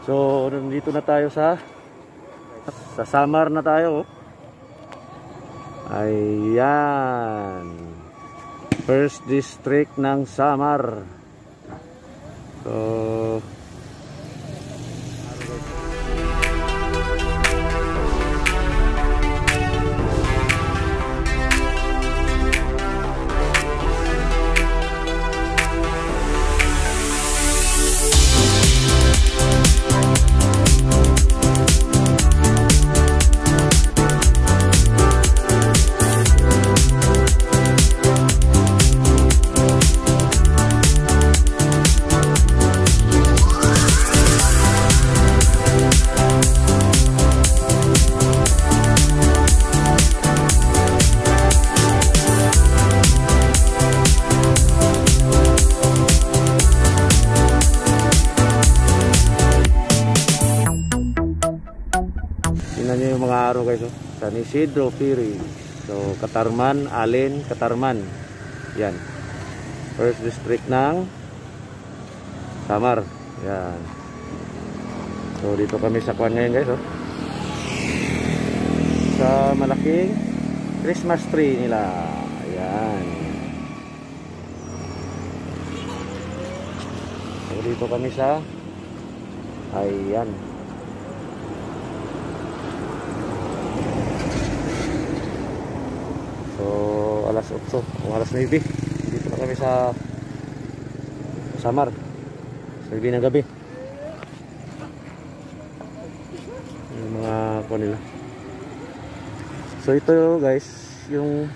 So, nandito na tayo sa Samar na tayo. Ayan. First district ng Samar. So, tingnan nyo yung mga araw guys, oh. San Isidro Ferry. So Katarman, Allen, Katarman. Yan. First district ng Samar. Yan. So dito kami sa Kwan ngayon guys, oh. Sa malaking Christmas tree nila. Yan. So dito kami sa ayan. So alas 8 o alas 9 dito na kami sa Samar. Sa 9 ng gabi. Yung mga kuha nila. So ito guys, yung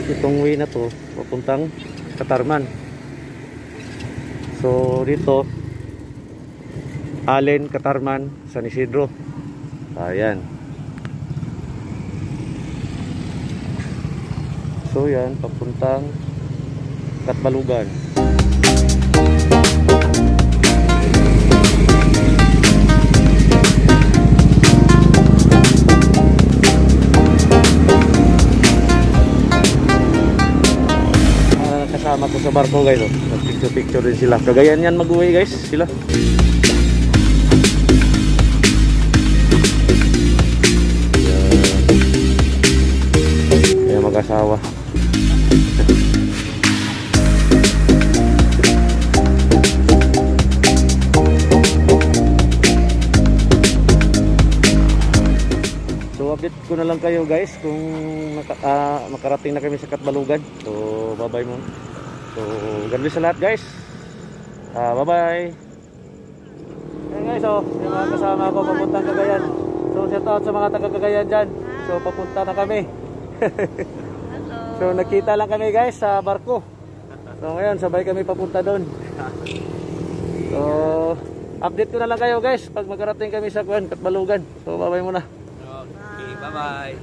itong way na to papuntang Katarman. So dito Allen, Katarman, San Isidro. Ayan. So yan, papuntang Katbalugan. Kasama ko sa barko guys, oh. Nag-picture din sila. Kagayan yan mag-uwi guys, sila. Kaya mag-asawa. So update ko na lang kayo guys kung makarating na kami sa Katbalugan. So bye bye mo. So God bless sa lahat guys. Bye bye. Ayan guys, oh, yung mga kasama ko papuntang Cagayan. So shout out sa mga taga Cagayan dyan. So papunta na kami. So nakita lang kami guys sa barko. So ngayon sabay kami papunta doon. So update ko na lang kayo guys pag magkarating kami sa Katbalugan. So bye bye muna. Okay, bye bye.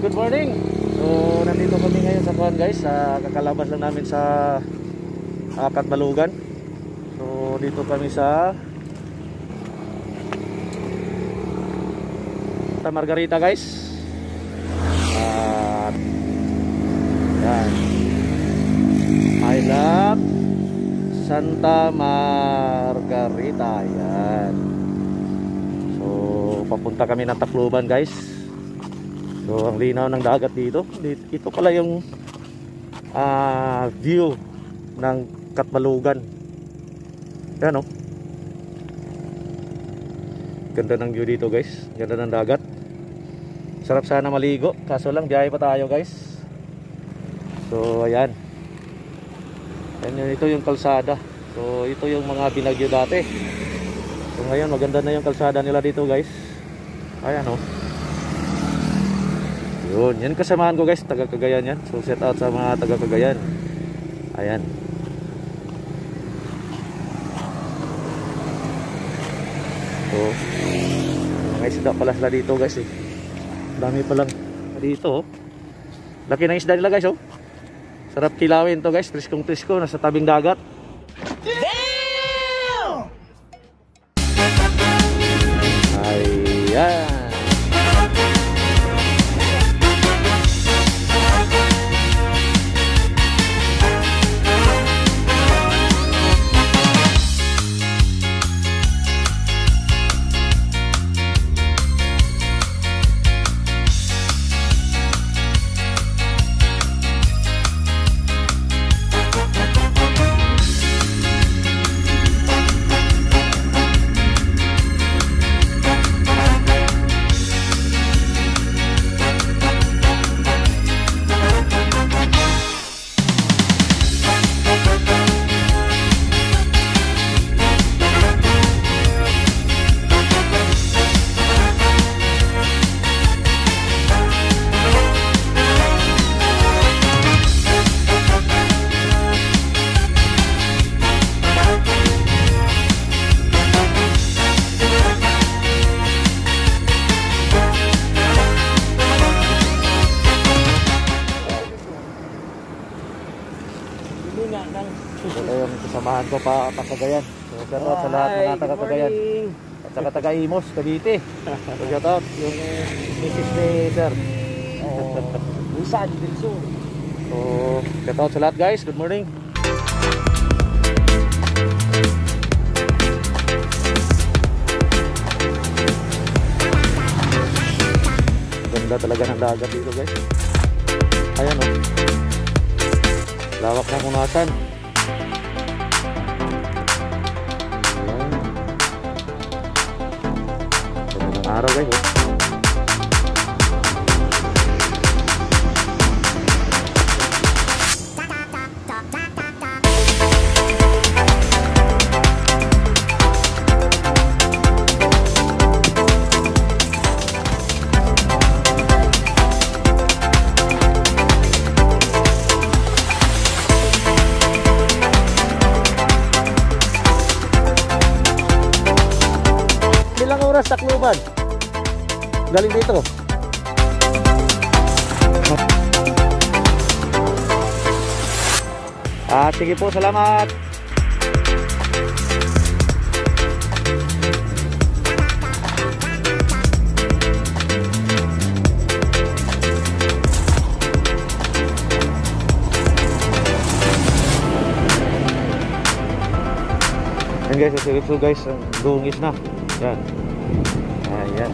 good morning. So nandito kami ngayon sa kuan guys, kakalabas lang namin sa Katbalugan. So dito kami sa Santa Margarita guys. At yan, I love Santa Margarita. Yan. So papunta kami ng Tacloban guys. So ang linaw ng dagat dito. Ito pala yung view ng Katbalugan. Yan oh. Ganda ng view dito guys. Ganda ng dagat. Sarap sana maligo. Kaso lang biyahe pa tayo guys. So ayan. Ito yung kalsada. So ito yung mga binagyo dati. So ngayon maganda na yung kalsada nila dito guys. Ayan oh. Yun. Yan kasamahan ko guys. Taga Cagayan yan. So shout out sa mga taga Cagayan. Ayan. So mga isda pala sila dito guys eh. Dami palang dito oh. Laki ng isda nila guys oh. Sarap kilawin to guys. Triskong trisko. Nasa tabing dagat. Damn! Ayan. Ito yung kasamahan ko pa Cagayan. So shout out sa lahat ng taga Cagayan. At saka taga Imos, Cavite. So shout out yung Mrs. ni Sir. Busan, Bilso. So shout out sa lahat guys. Good morning. Ganda talaga ng dagat dito guys. Ayan o. Lawak na kung nasan. Ganda ng araw guys oh. Ilang oras Tacloban? Galing dito. Sige po, salamat. Yan guys, so guys, dungis na. Yan. Ayan.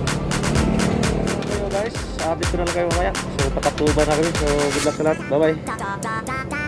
So guys, update ko na lang kayo mamaya. So pataktuban na kami. So good luck sa lahat. Bye bye.